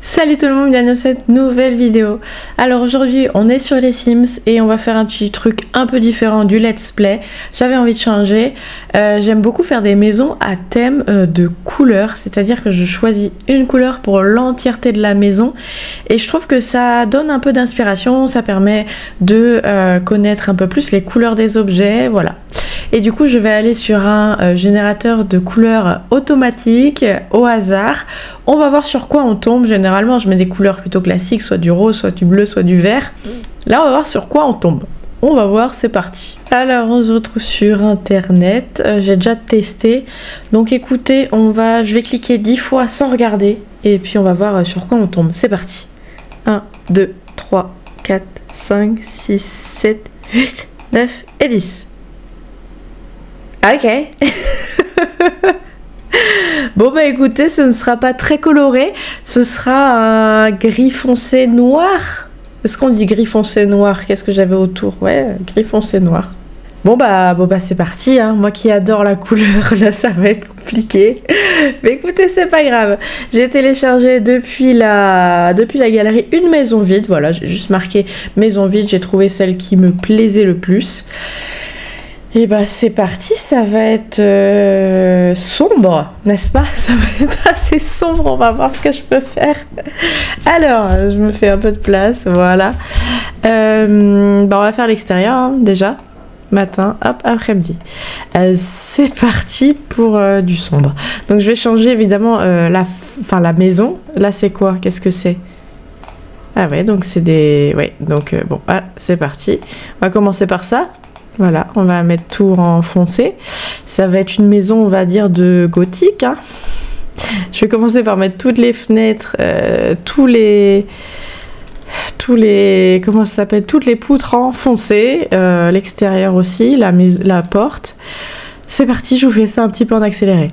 Salut tout le monde, bienvenue dans cette nouvelle vidéo. Alors aujourd'hui on est sur les Sims et on va faire un petit truc un peu différent du let's play. J'avais envie de changer. J'aime beaucoup faire des maisons à thème de couleurs, c'est-à-dire que je choisis une couleur pour l'entièreté de la maison et je trouve que ça donne un peu d'inspiration, ça permet de connaître un peu plus les couleurs des objets, voilà. Et du coup je vais aller sur un générateur de couleurs automatique au hasard. On va voir sur quoi on tombe. Généralement je mets des couleurs plutôt classiques, soit du rose, soit du bleu, soit du vert. Là on va voir sur quoi on tombe. On va voir, c'est parti. Alors on se retrouve sur internet, j'ai déjà testé. Donc écoutez, je vais cliquer 10 fois sans regarder. Et puis on va voir sur quoi on tombe. C'est parti. 1, 2, 3, 4, 5, 6, 7, 8, 9 et 10. Ok. Bon bah écoutez, ce ne sera pas très coloré, ce sera un gris foncé noir. Est-ce qu'on dit gris foncé noir? Qu'est-ce que j'avais autour? Ouais, gris foncé noir. Bon bah c'est parti, hein. Moi qui adore la couleur, là ça va être compliqué. Mais écoutez, c'est pas grave. J'ai téléchargé depuis la galerie une maison vide. Voilà, j'ai juste marqué maison vide, j'ai trouvé celle qui me plaisait le plus. Et bah c'est parti, ça va être sombre, n'est-ce pas? Ça va être assez sombre, on va voir ce que je peux faire. Alors, je me fais un peu de place, voilà. On va faire l'extérieur hein, déjà. Matin, hop, après-midi. C'est parti pour du sombre. Donc je vais changer évidemment la maison. Là c'est quoi? Qu'est-ce que c'est? Ah ouais, donc c'est des... Ouais, donc bon, c'est parti. On va commencer par ça. Voilà, on va mettre tout en foncé. Ça va être une maison, on va dire, de gothique. Hein. Je vais commencer par mettre toutes les fenêtres, tous les... Comment ça s'appelle? Toutes les poutres en foncé. L'extérieur aussi, la porte. C'est parti, je vous fais ça un petit peu en accéléré.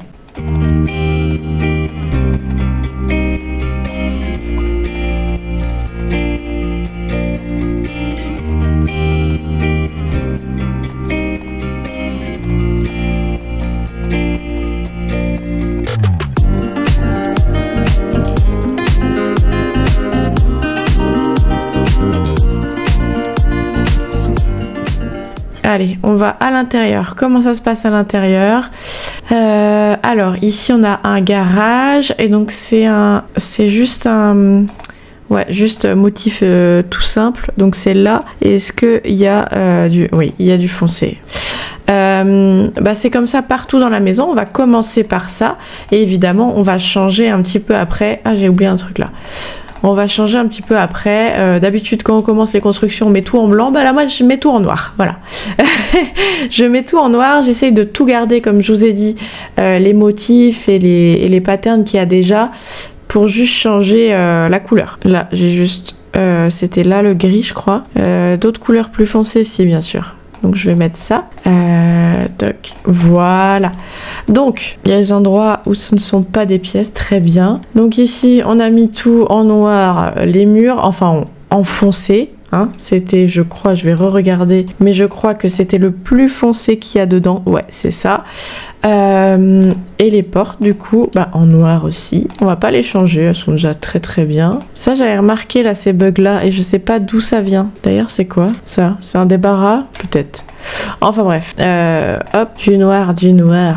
Allez, on va à l'intérieur. Comment ça se passe à l'intérieur? Alors, ici, on a un garage. Et donc, c'est juste un... Ouais, juste motif tout simple. Donc, c'est là. Est-ce qu'il y a du... Oui, il y a du foncé. C'est comme ça partout dans la maison. On va commencer par ça. Et évidemment, on va changer un petit peu après. Ah, j'ai oublié un truc là. On va changer un petit peu après. D'habitude, quand on commence les constructions, on met tout en blanc. Bah là, moi, je mets tout en noir. Voilà. Je mets tout en noir. J'essaye de tout garder, comme je vous ai dit, les motifs et les patterns qu'il y a déjà pour juste changer la couleur. Là, j'ai juste... C'était là le gris, je crois. D'autres couleurs plus foncées, si, bien sûr. Donc je vais mettre ça. Toc. Voilà. Donc il y a des endroits où ce ne sont pas des pièces. Très bien. Donc ici on a mis tout en noir. Les murs, enfin en foncé. Hein, c'était, je crois, je vais re-regarder, mais je crois que c'était le plus foncé qu'il y a dedans. Ouais, c'est ça. Et les portes, du coup, en noir aussi. On va pas les changer, elles sont déjà très très bien. Ça, j'avais remarqué là, ces bugs-là, et je sais pas d'où ça vient. D'ailleurs, c'est quoi ça? C'est un débarras? Peut-être. Enfin bref. Hop, du noir,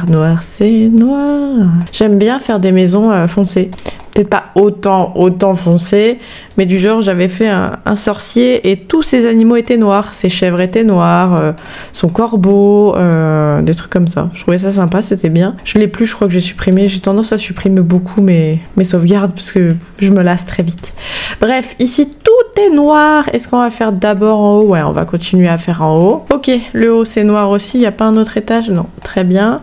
noir, c'est noir. J'aime bien faire des maisons foncées. Peut-être pas autant foncé, mais du genre j'avais fait un sorcier et tous ses animaux étaient noirs, ses chèvres étaient noires, son corbeau, des trucs comme ça. Je trouvais ça sympa, c'était bien. Je l'ai plus, je crois que j'ai supprimé. J'ai tendance à supprimer beaucoup mes sauvegardes parce que je me lasse très vite. Bref, ici tout est noir. Est-ce qu'on va faire d'abord en haut? Ouais, on va continuer à faire en haut. Ok, le haut c'est noir aussi, il n'y a pas un autre étage? Non, très bien.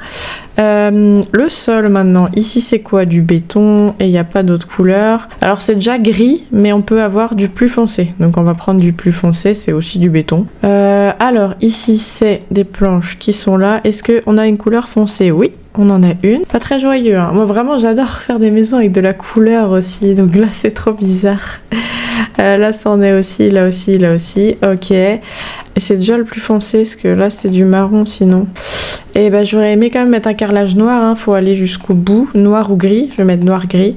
Le sol maintenant, ici c'est quoi? Du béton et il n'y a pas d'autre couleur. Alors c'est déjà gris mais on peut avoir du plus foncé, donc on va prendre du plus foncé, c'est aussi du béton. Alors ici c'est des planches qui sont là. Est-ce qu'on a une couleur foncée? Oui, on en a une. Pas très joyeux hein. Moi vraiment j'adore faire des maisons avec de la couleur aussi, donc là c'est trop bizarre. Là ça en est aussi, là aussi, là aussi. Ok, et c'est déjà le plus foncé parce que là c'est du marron sinon. Et bah j'aurais aimé quand même mettre un carrelage noir, hein. Faut aller jusqu'au bout, noir ou gris. Je vais mettre noir-gris.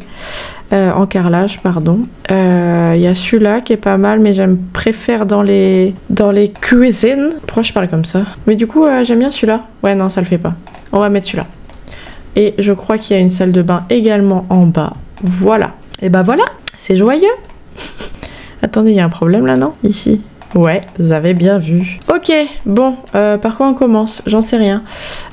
en carrelage, pardon. Il y a celui-là qui est pas mal, mais préfère dans les cuisines. Pourquoi je parle comme ça? Mais du coup, j'aime bien celui-là. Ouais, non, ça le fait pas. On va mettre celui-là. Et je crois qu'il y a une salle de bain également en bas. Voilà. Et bah voilà, c'est joyeux. Attendez, il y a un problème là, non? Ici. Ouais, vous avez bien vu. Ok, bon, par quoi on commence? J'en sais rien.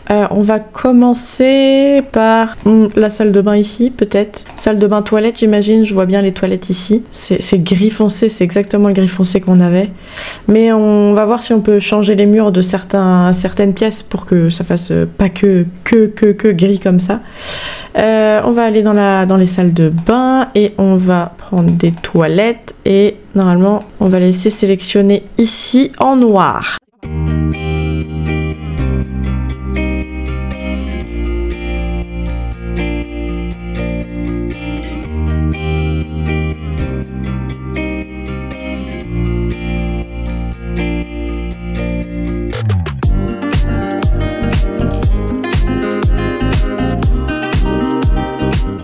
On va commencer par la salle de bain ici, peut-être. Salle de bain toilette, j'imagine. Je vois bien les toilettes ici. C'est gris foncé, c'est exactement le gris foncé qu'on avait. Mais on va voir si on peut changer les murs de certaines pièces pour que ça fasse pas que gris comme ça. On va aller dans les salles de bain et on va prendre des toilettes et normalement on va laisser sélectionner ici en noir.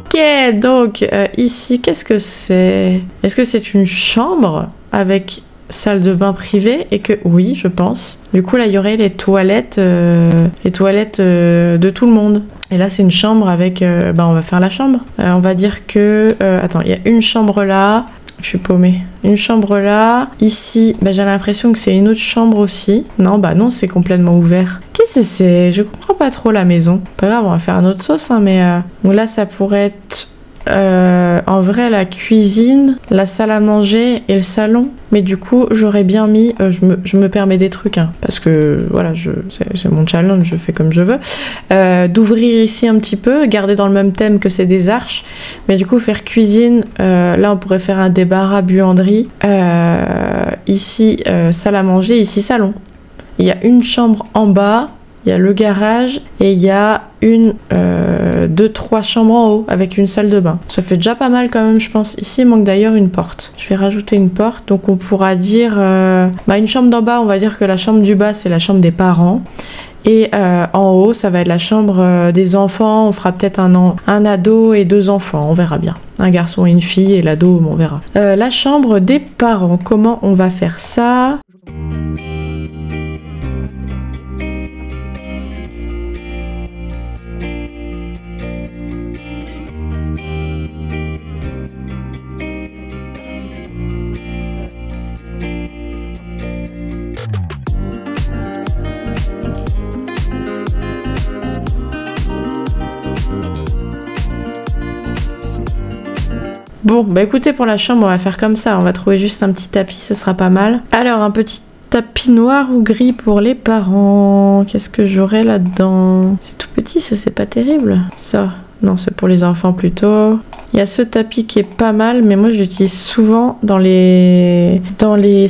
Ok, donc ici, qu'est-ce que c'est? Est-ce que c'est une chambre avec salle de bain privée? Et que oui, je pense. Du coup, là, il y aurait les toilettes de tout le monde. Et là, c'est une chambre avec... on va faire la chambre. On va dire que... attends, il y a une chambre là. Je suis paumée. Une chambre là. Ici, j'ai l'impression que c'est une autre chambre aussi. Non, non, c'est complètement ouvert. Qu'est-ce que c'est? Je comprends pas trop la maison. Pas grave, on va faire un autre sauce, hein, mais... Donc là, ça pourrait être... en vrai, la cuisine, la salle à manger et le salon. Mais du coup, j'aurais bien mis... je me permets des trucs, hein, parce que, voilà, c'est mon challenge, je fais comme je veux. D'ouvrir ici un petit peu, garder dans le même thème que c'est des arches. Mais du coup, faire cuisine, là, on pourrait faire un débarras buanderie. Ici, salle à manger, ici, salon. Il y a une chambre en bas, il y a le garage et il y a 2-3 chambres en haut avec une salle de bain. Ça fait déjà pas mal quand même, je pense. Ici, il manque d'ailleurs une porte. Je vais rajouter une porte, donc on pourra dire... une chambre d'en bas, on va dire que la chambre du bas, c'est la chambre des parents. Et en haut, ça va être la chambre des enfants. On fera peut-être un ado et 2 enfants, on verra bien. Un garçon et une fille, et l'ado, on verra. La chambre des parents, comment on va faire ça? Bon, écoutez, pour la chambre, on va faire comme ça. On va trouver juste un petit tapis, ce sera pas mal. Alors, un petit tapis noir ou gris pour les parents. Qu'est-ce que j'aurai là-dedans? C'est tout petit, ça, c'est pas terrible. Ça, non, c'est pour les enfants plutôt. Il y a ce tapis qui est pas mal, mais moi, j'utilise souvent dans les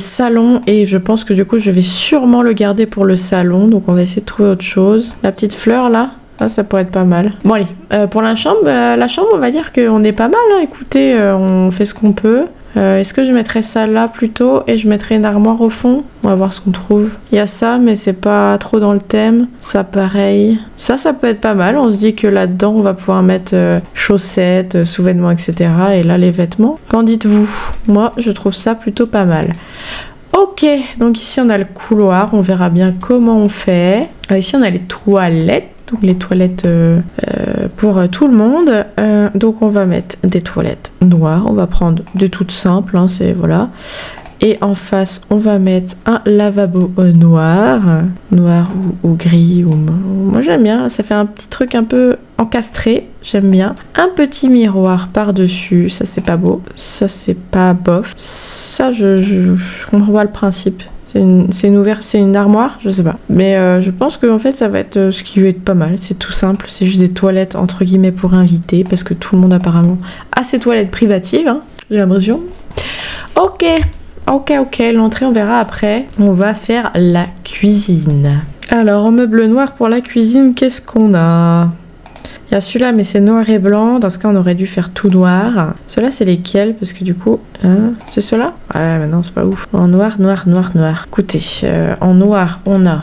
salons. Et je pense que du coup, je vais sûrement le garder pour le salon. Donc, on va essayer de trouver autre chose. La petite fleur, là. Ça pourrait être pas mal. Bon allez, pour la chambre, on va dire qu'on est pas mal, hein. Écoutez, on fait ce qu'on peut. Est-ce que je mettrais ça là plutôt et je mettrais une armoire au fond? On va voir ce qu'on trouve. Il y a ça, mais c'est pas trop dans le thème. Ça pareil. Ça peut être pas mal. On se dit que là-dedans, on va pouvoir mettre chaussettes, sous-vêtements, etc. Et là, les vêtements. Qu'en dites-vous? Moi, je trouve ça plutôt pas mal. Ok, donc ici, on a le couloir. On verra bien comment on fait. Ici, on a les toilettes. Donc les toilettes pour tout le monde. Donc on va mettre des toilettes noires. On va prendre des toutes simples, hein, c'est voilà. Et en face, on va mettre un lavabo noir ou gris. Moi j'aime bien, ça fait un petit truc un peu encastré, j'aime bien. Un petit miroir par-dessus, ça c'est pas beau, ça c'est pas bof. Ça je comprends pas le principe. C'est une armoire, je sais pas. Mais je pense que en fait ça va être ce qui va être pas mal. C'est tout simple, c'est juste des toilettes entre guillemets pour invités parce que tout le monde apparemment a ses toilettes privatives, hein, j'ai l'impression. Ok, l'entrée on verra après. On va faire la cuisine. Alors en meuble noir pour la cuisine, qu'est-ce qu'on a? Il y a celui-là, mais c'est noir et blanc. Dans ce cas, on aurait dû faire tout noir. Ceux-là, c'est lesquels? Parce que du coup... c'est ceux-là? Ouais, mais non, c'est pas ouf. En noir. Écoutez, en noir, on a...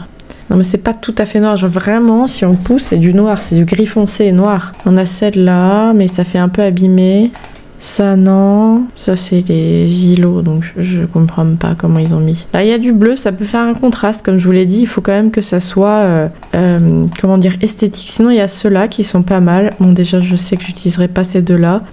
Non, mais c'est pas tout à fait noir. Genre, vraiment, si on pousse, c'est du noir. C'est du gris foncé noir. On a celle-là, mais ça fait un peu abîmé. Ça non. Ça c'est les îlots, donc je comprends pas comment ils ont mis. Là il y a du bleu, ça peut faire un contraste, comme je vous l'ai dit. Il faut quand même que ça soit, comment dire, esthétique. Sinon il y a ceux-là qui sont pas mal. Bon déjà je sais que j'utiliserai pas ces deux-là.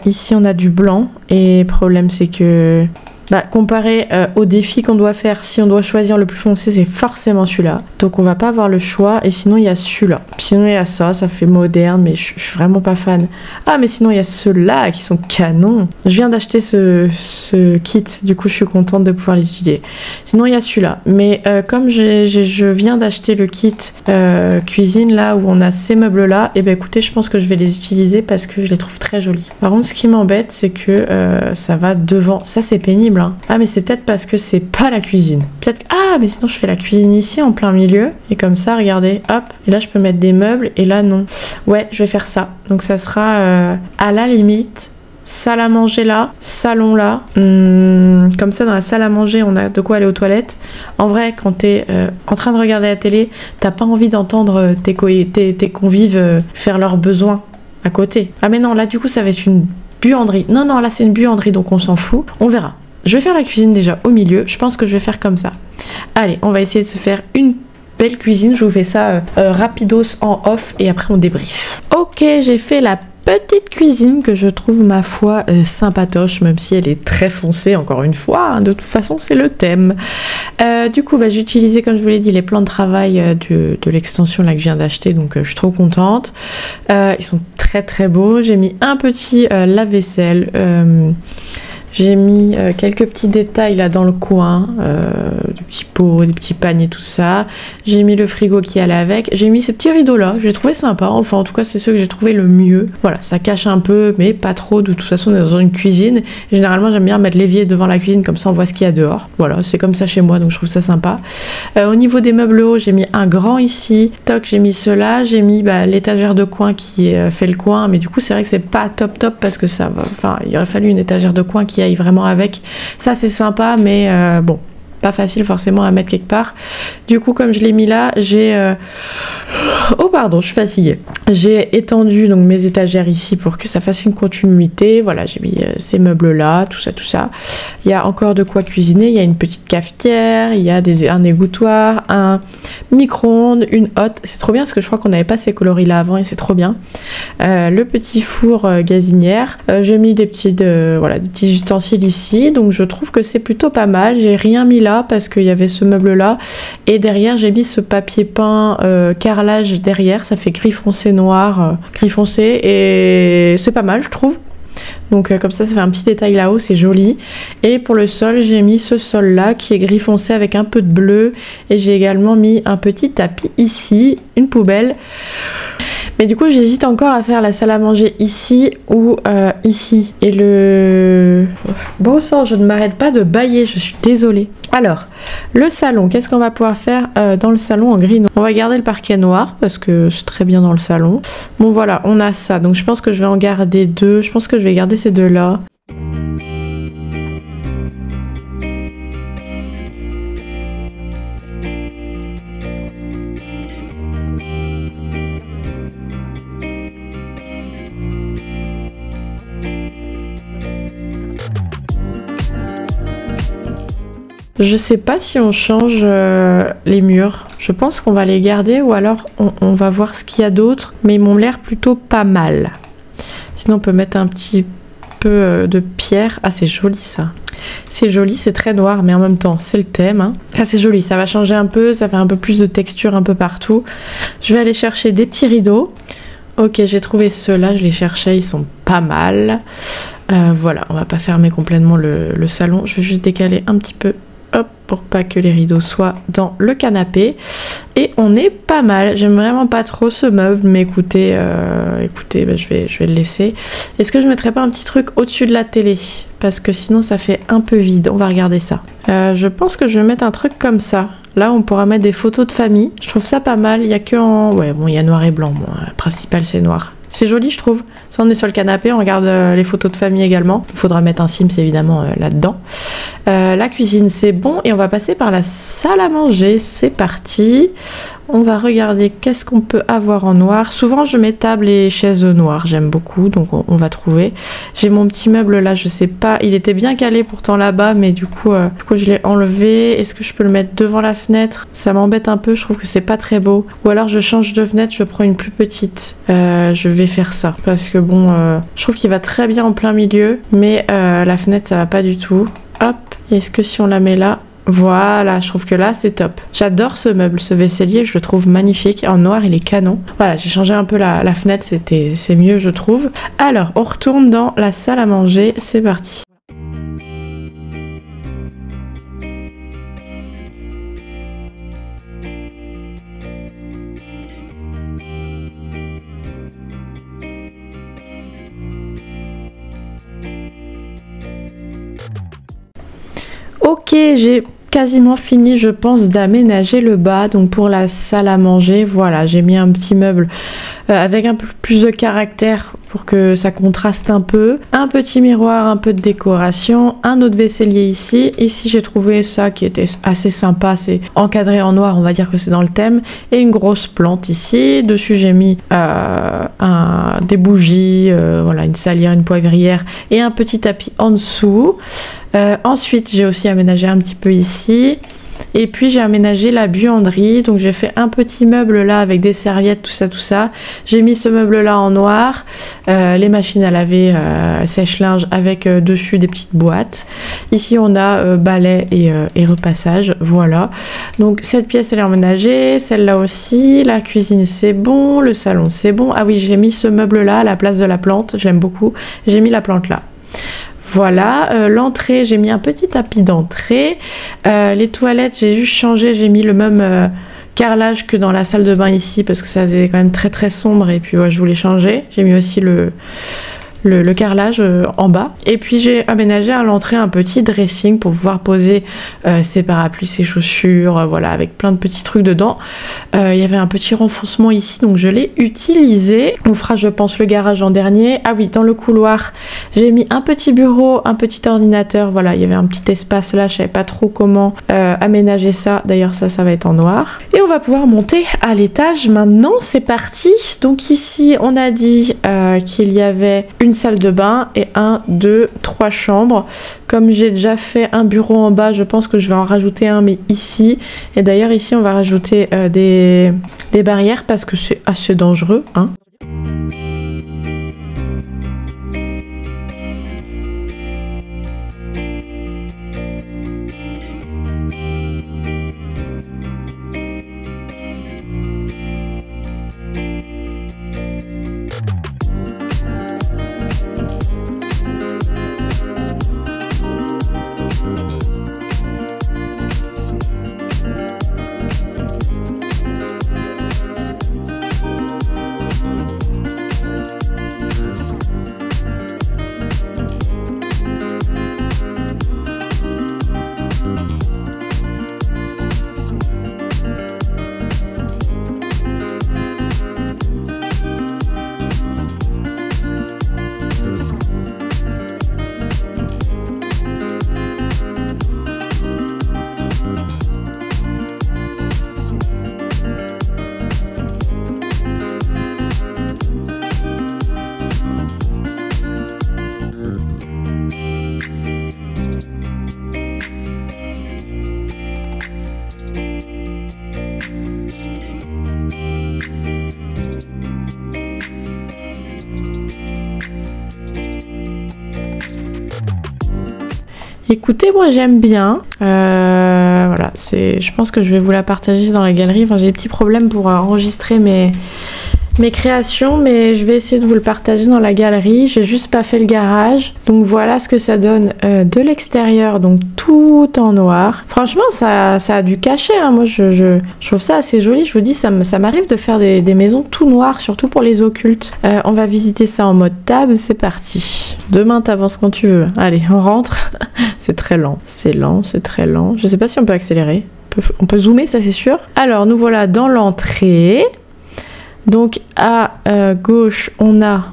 Ici on a du blanc et le problème c'est que... Bah, comparé au défi qu'on doit faire, si on doit choisir le plus foncé, c'est forcément celui-là. Donc on va pas avoir le choix. Et sinon il y a celui-là. Sinon il y a ça fait moderne, mais je suis vraiment pas fan. Ah mais sinon il y a ceux-là qui sont canons. Je viens d'acheter ce kit, du coup je suis contente de pouvoir les utiliser. Sinon il y a celui-là. Mais comme je viens d'acheter le kit cuisine là où on a ces meubles-là, et ben écoutez, je pense que je vais les utiliser parce que je les trouve très jolis. Par contre ce qui m'embête c'est que ça va devant. Ça c'est pénible. Ah mais c'est peut-être parce que c'est pas la cuisine. Peut-être ah mais sinon je fais la cuisine ici en plein milieu et comme ça regardez hop et là je peux mettre des meubles et là non. Ouais je vais faire ça. Donc ça sera à la limite salle à manger là, salon là. Comme ça dans la salle à manger on a de quoi aller aux toilettes. En vrai quand t'es en train de regarder la télé t'as pas envie d'entendre tes convives faire leurs besoins à côté. Ah mais non là du coup ça va être une buanderie. Non là c'est une buanderie donc on s'en fout. On verra. Je vais faire la cuisine déjà au milieu. Je pense que je vais faire comme ça. Allez, on va essayer de se faire une belle cuisine. Je vous fais ça rapidos en off et après on débrief. Ok, j'ai fait la petite cuisine que je trouve ma foi sympatoche, même si elle est très foncée encore une fois. Hein, de toute façon, c'est le thème. Du coup, j'ai utilisé, comme je vous l'ai dit, les plans de travail de l'extension là que je viens d'acheter. Donc, je suis trop contente. Ils sont très très beaux. J'ai mis un petit lave-vaisselle. J'ai mis quelques petits détails là dans le coin, des petits pots, des petits paniers, tout ça. J'ai mis le frigo qui allait avec. J'ai mis ces petits rideaux là, j'ai trouvé sympa. Enfin, en tout cas, c'est ceux que j'ai trouvé le mieux. Voilà, ça cache un peu, mais pas trop. De toute façon, on est dans une cuisine. Et généralement, j'aime bien mettre l'évier devant la cuisine, comme ça on voit ce qu'il y a dehors. Voilà, c'est comme ça chez moi, donc je trouve ça sympa. Au niveau des meubles hauts, j'ai mis un grand ici. Toc, j'ai mis cela. J'ai mis l'étagère de coin qui fait le coin. Mais du coup, c'est vrai que c'est pas top parce que ça va. Enfin, il aurait fallu une étagère de coin qui aille vraiment avec. Ça, c'est sympa, mais bon, pas facile forcément à mettre quelque part. Du coup, comme je l'ai mis là, j'ai... Oh pardon, je suis fatiguée. J'ai étendu donc mes étagères ici pour que ça fasse une continuité. Voilà, j'ai mis ces meubles là, tout ça. Il y a encore de quoi cuisiner. Il y a une petite cafetière, il y a un égouttoir, un micro-ondes, une hotte. C'est trop bien parce que je crois qu'on n'avait pas ces coloris là avant et c'est trop bien. Le petit four gazinière. J'ai mis des petits ustensiles ici. Donc je trouve que c'est plutôt pas mal. J'ai rien mis là parce qu'il y avait ce meuble là. Et derrière, j'ai mis ce papier peint carrelage derrière. Ça fait gris foncé noir, gris foncé. Et c'est pas mal, je trouve. Donc comme ça fait un petit détail là-haut, c'est joli. Et pour le sol, j'ai mis ce sol-là qui est gris foncé avec un peu de bleu. Et j'ai également mis un petit tapis ici, une poubelle. Mais du coup, j'hésite encore à faire la salle à manger ici ou ici. Et le... Bon sang, je ne m'arrête pas de bâiller, je suis désolée. Alors, le salon, qu'est-ce qu'on va pouvoir faire dans le salon en gris noir? On va garder le parquet noir parce que c'est très bien dans le salon. Bon voilà, on a ça. Donc je pense que je vais en garder deux. Je pense que je vais garder ces deux-là. Je sais pas si on change les murs. Je pense qu'on va les garder ou alors on va voir ce qu'il y a d'autre. Mais ils m'ont l'air plutôt pas mal. Sinon on peut mettre un petit peu de pierre. Ah c'est joli ça. C'est joli, c'est très noir mais en même temps c'est le thème. Hein. Ah c'est joli, ça va changer un peu, ça fait un peu plus de texture un peu partout. Je vais aller chercher des petits rideaux. Ok, j'ai trouvé ceux-là, je les cherchais, ils sont pas mal. Voilà, on va pas fermer complètement le salon. Je vais juste décaler un petit peu. Hop, pour pas que les rideaux soient dans le canapé. Et on est pas mal. J'aime vraiment pas trop ce meuble, mais écoutez, je vais le laisser. Est-ce que je mettrais pas un petit truc au-dessus de la télé? Parce que sinon ça fait un peu vide. On va regarder ça. Je pense que je vais mettre un truc comme ça. Là, on pourra mettre des photos de famille. Je trouve ça pas mal. Il y a que en... Ouais, bon, il y a noir et blanc. Bon, le principal, c'est noir. C'est joli, je trouve. Ça, on est sur le canapé, on regarde les photos de famille également. Il faudra mettre un Sims, évidemment, là-dedans. La cuisine, c'est bon. Et on va passer par la salle à manger. C'est parti. on va regarder qu'est-ce qu'on peut avoir en noir. Souvent je mets table et chaises noires, j'aime beaucoup, donc on va trouver. J'ai mon petit meuble là, je sais pas, il était bien calé pourtant là-bas, mais du coup je l'ai enlevé. Est-ce que je peux le mettre devant la fenêtre? Ça m'embête un peu, je trouve que c'est pas très beau. Ou alors je change de fenêtre, je prends une plus petite. Je vais faire ça, parce que bon, je trouve qu'il va très bien en plein milieu, mais la fenêtre ça va pas du tout. Hop, est-ce que si on la met là? Voilà, je trouve que là c'est top. J'adore ce meuble, ce vaisselier, je le trouve magnifique. En noir, il est canon. Voilà, j'ai changé un peu la fenêtre, c'est mieux je trouve. Alors, on retourne dans la salle à manger, c'est parti. Ok, j'ai quasiment fini, je pense, d'aménager le bas. Donc pour la salle à manger, voilà, j'ai mis un petit meuble avec un peu plus de caractère pour que ça contraste un peu. Un petit miroir, un peu de décoration, un autre vaisselier ici. Ici, j'ai trouvé ça qui était assez sympa, c'est encadré en noir, on va dire que c'est dans le thème. Et une grosse plante ici. Dessus, j'ai mis des bougies, voilà, une salière, une poivrière et un petit tapis en dessous. Ensuite, j'ai aussi aménagé un petit peu ici. Et puis j'ai aménagé la buanderie, donc j'ai fait un petit meuble là avec des serviettes, tout ça. J'ai mis ce meuble là en noir, les machines à laver, sèche-linge avec dessus des petites boîtes. Ici on a balai et repassage, voilà. Donc cette pièce elle est aménagée, celle-là aussi, la cuisine c'est bon, le salon c'est bon. Ah oui, j'ai mis ce meuble là à la place de la plante, j'aime beaucoup, j'ai mis la plante là. Voilà, l'entrée, j'ai mis un petit tapis d'entrée. Les toilettes, j'ai juste changé, j'ai mis le même carrelage que dans la salle de bain ici parce que ça faisait quand même très sombre et puis ouais, je voulais changer. J'ai mis aussi le carrelage en bas. Et puis j'ai aménagé à l'entrée un petit dressing pour pouvoir poser ses parapluies, ses chaussures, voilà, avec plein de petits trucs dedans. Il y avait un petit renfoncement ici, donc je l'ai utilisé. On fera, je pense, le garage en dernier. Ah oui, dans le couloir, j'ai mis un petit bureau, un petit ordinateur. Voilà, il y avait un petit espace là, je savais pas trop comment aménager ça. D'ailleurs, ça va être en noir. Et on va pouvoir monter à l'étage maintenant. C'est parti. Donc ici, on a dit qu'il y avait une salle de bain et 1, 2, 3 chambres. Comme j'ai déjà fait un bureau en bas, je pense que je vais en rajouter un, mais ici. Et d'ailleurs, ici, on va rajouter des barrières parce que c'est assez dangereux, hein. Écoutez, moi j'aime bien. Voilà, je pense que je vais vous la partager dans la galerie. Enfin, j'ai des petits problèmes pour enregistrer mes créations, mais je vais essayer de vous le partager dans la galerie. J'ai juste pas fait le garage. Donc voilà ce que ça donne de l'extérieur, donc tout en noir. Franchement, ça a du cachet, hein. Moi je trouve ça assez joli. Je vous dis, ça m'arrive de faire des maisons tout noires, surtout pour les occultes. On va visiter ça en mode table, c'est parti. Demain t'avances quand tu veux. Allez, on rentre. C'est très lent, c'est très lent. Je sais pas si on peut accélérer. On peut zoomer, ça c'est sûr. Alors nous voilà dans l'entrée. Donc à gauche on a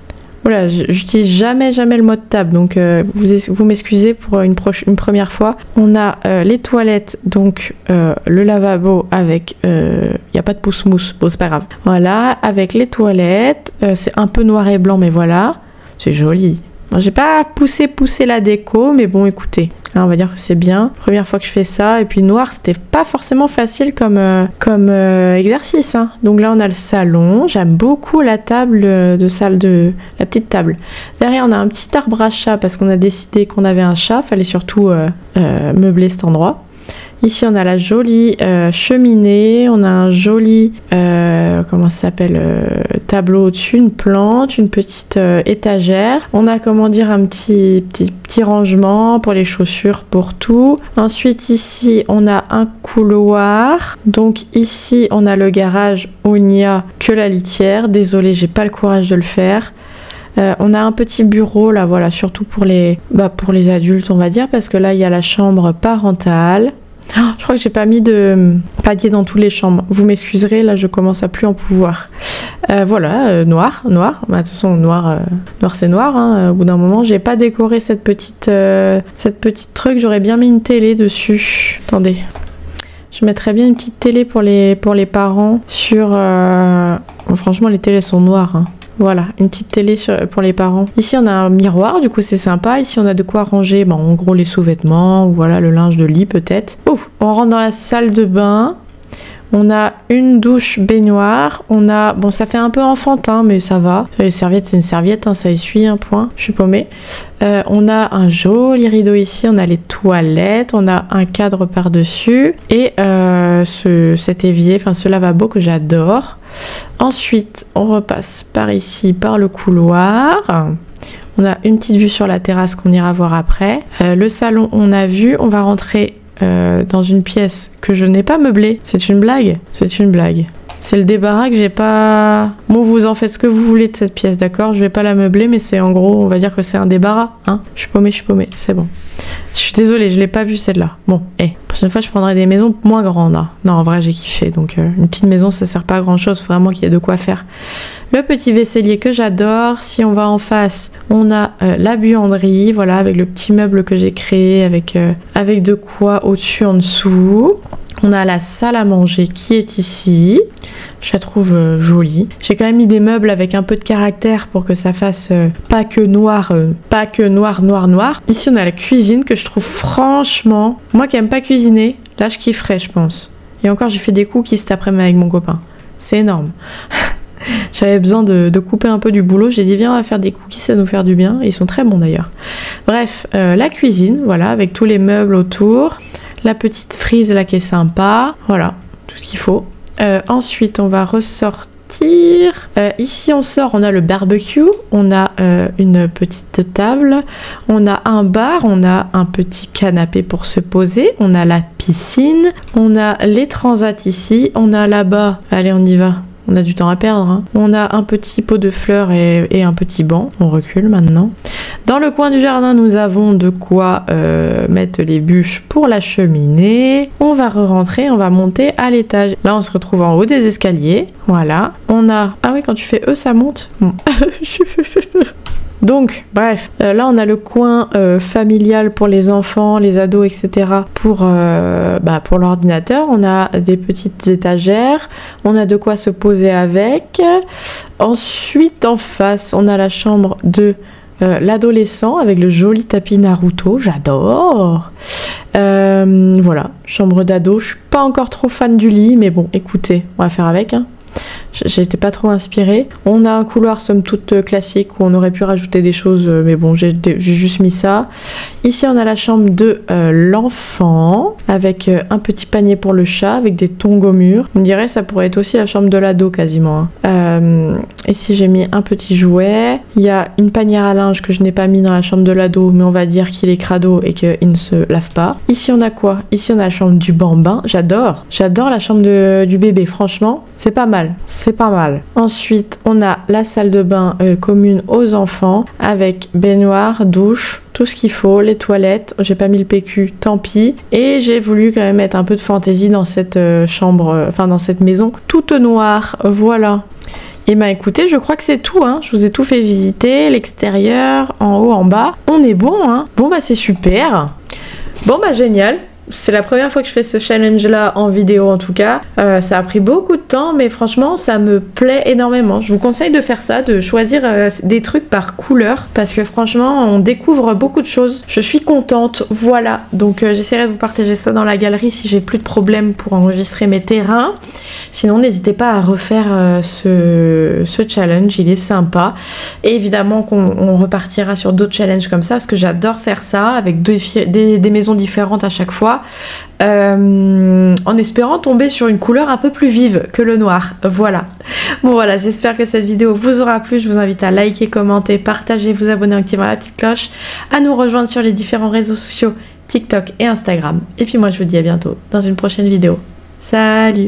Voilà, j'utilise jamais le mode table, donc vous m'excusez pour une première fois. On a les toilettes, donc le lavabo avec... y a pas de pouce-mousse, bon c'est pas grave. Voilà, avec les toilettes, c'est un peu noir et blanc, mais voilà, c'est joli. Moi, j'ai pas poussé la déco, mais bon, écoutez, hein, on va dire que c'est bien. Première fois que je fais ça, et puis noir, c'était pas forcément facile comme exercice. Hein. Donc là, on a le salon. J'aime beaucoup la table la petite table. Derrière, on a un petit arbre à chat parce qu'on a décidé qu'on avait un chat. Fallait surtout meubler cet endroit. Ici, on a la jolie cheminée, on a un joli, comment ça s'appelle, tableau au-dessus, une plante, une petite étagère. On a, comment dire, un petit rangement pour les chaussures, pour tout. Ensuite, ici, on a un couloir. Donc ici, on a le garage où il n'y a que la litière. Désolée, j'ai pas le courage de le faire. On a un petit bureau là, voilà, surtout pour les adultes, on va dire, parce que là, il y a la chambre parentale. Oh, je crois que j'ai pas mis de palier dans toutes les chambres. Vous m'excuserez, là je commence à plus en pouvoir. Voilà, noir. Bah, de toute façon, noir c'est noir. Hein. Au bout d'un moment, j'ai pas décoré cette petite truc. J'aurais bien mis une télé dessus. Attendez. Je mettrais bien une petite télé pour les parents sur... Bon, franchement, les télés sont noires. Hein. Voilà, une petite télé pour les parents. Ici, on a un miroir, du coup, c'est sympa. Ici, on a de quoi ranger, en gros, les sous-vêtements, ou voilà, le linge de lit, peut-être. Oh, on rentre dans la salle de bain. On a une douche baignoire. On a... Bon, ça fait un peu enfantin, mais ça va. Les serviettes, c'est une serviette, hein, ça essuie un point. Je suis paumée. On a un joli rideau ici. On a les toilettes. On a un cadre par-dessus. Et cet évier, enfin ce lavabo que j'adore. Ensuite, on repasse par ici, par le couloir. On a une petite vue sur la terrasse qu'on ira voir après. Le salon, on a vu. On va rentrer dans une pièce que je n'ai pas meublée. C'est une blague? C'est une blague. C'est le débarras que j'ai pas... Bon, vous en faites ce que vous voulez de cette pièce, d'accord? Je vais pas la meubler, mais c'est en gros, on va dire que c'est un débarras, hein? Je suis paumée, c'est bon. Je suis désolée, je l'ai pas vue celle-là. Bon, prochaine fois, je prendrai des maisons moins grandes. Hein. Non, en vrai, j'ai kiffé. Donc, une petite maison, ça sert pas à grand-chose. Faut vraiment qu'il y ait de quoi faire. Le petit vaisselier que j'adore. Si on va en face, on a la buanderie, voilà, avec le petit meuble que j'ai créé, avec de quoi au-dessus, en dessous. On a la salle à manger qui est ici. Je la trouve jolie. J'ai quand même mis des meubles avec un peu de caractère pour que ça fasse pas que noir. Ici, on a la cuisine que je trouve franchement... Moi qui aime pas cuisiner, là, je kifferais, je pense. Et encore, j'ai fait des cookies cet après-midi avec mon copain. C'est énorme. J'avais besoin de couper un peu du boulot. J'ai dit, viens, on va faire des cookies, ça va nous faire du bien. Et ils sont très bons d'ailleurs. Bref, la cuisine, voilà, avec tous les meubles autour. La petite frise là qui est sympa. Voilà, tout ce qu'il faut. Ensuite, on va ressortir. Ici, on sort, on a le barbecue. On a une petite table. On a un bar. On a un petit canapé pour se poser. On a la piscine. On a les transats ici. On a là-bas... Allez, on y va. On a du temps à perdre. Hein. On a un petit pot de fleurs et un petit banc. On recule maintenant. Dans le coin du jardin, nous avons de quoi mettre les bûches pour la cheminée. On va re-rentrer, on va monter à l'étage. Là, on se retrouve en haut des escaliers. Voilà. On a... Ah oui, quand tu fais ça monte. Bon. Donc, bref, là on a le coin familial pour les enfants, les ados, etc. Pour l'ordinateur. On a des petites étagères. On a de quoi se poser avec. Ensuite, en face, on a la chambre de l'adolescent avec le joli tapis Naruto. J'adore. Voilà, chambre d'ado. Je suis pas encore trop fan du lit, mais bon, écoutez, on va faire avec, hein. J'étais pas trop inspirée. On a un couloir somme toute classique où on aurait pu rajouter des choses, mais bon, j'ai juste mis ça. Ici, on a la chambre de l'enfant avec un petit panier pour le chat avec des tongs au mur. On dirait ça pourrait être aussi la chambre de l'ado quasiment. Hein. Ici, j'ai mis un petit jouet. Il y a une panière à linge que je n'ai pas mis dans la chambre de l'ado, mais on va dire qu'il est crado et qu'il ne se lave pas. Ici, on a quoi? Ici, on a la chambre du bambin. J'adore la chambre du bébé. Franchement, c'est pas mal. C'est pas mal. Ensuite, on a la salle de bain commune aux enfants avec baignoire, douche, tout ce qu'il faut, les toilettes. J'ai pas mis le PQ, tant pis. Et j'ai voulu quand même mettre un peu de fantaisie dans cette chambre, dans cette maison toute noire. Voilà. Et bah écoutez, je crois que c'est tout, hein. Je vous ai tout fait visiter, l'extérieur, en haut, en bas. On est bon, hein. Bon bah c'est super. Bon bah génial. C'est la première fois que je fais ce challenge là en vidéo en tout cas. Ça a pris beaucoup de temps mais franchement ça me plaît énormément. Je vous conseille de faire ça, de choisir des trucs par couleur parce que franchement on découvre beaucoup de choses. Je suis contente, voilà. Donc j'essaierai de vous partager ça dans la galerie si j'ai plus de problèmes pour enregistrer mes terrains. Sinon n'hésitez pas à refaire ce challenge, il est sympa. Et évidemment qu'on repartira sur d'autres challenges comme ça parce que j'adore faire ça avec des maisons différentes à chaque fois. En espérant tomber sur une couleur un peu plus vive que le noir. Voilà. Bon voilà, j'espère que cette vidéo vous aura plu. Je vous invite à liker, commenter, partager, vous abonner en activant la petite cloche, à nous rejoindre sur les différents réseaux sociaux TikTok et Instagram. Et puis moi je vous dis à bientôt dans une prochaine vidéo. Salut!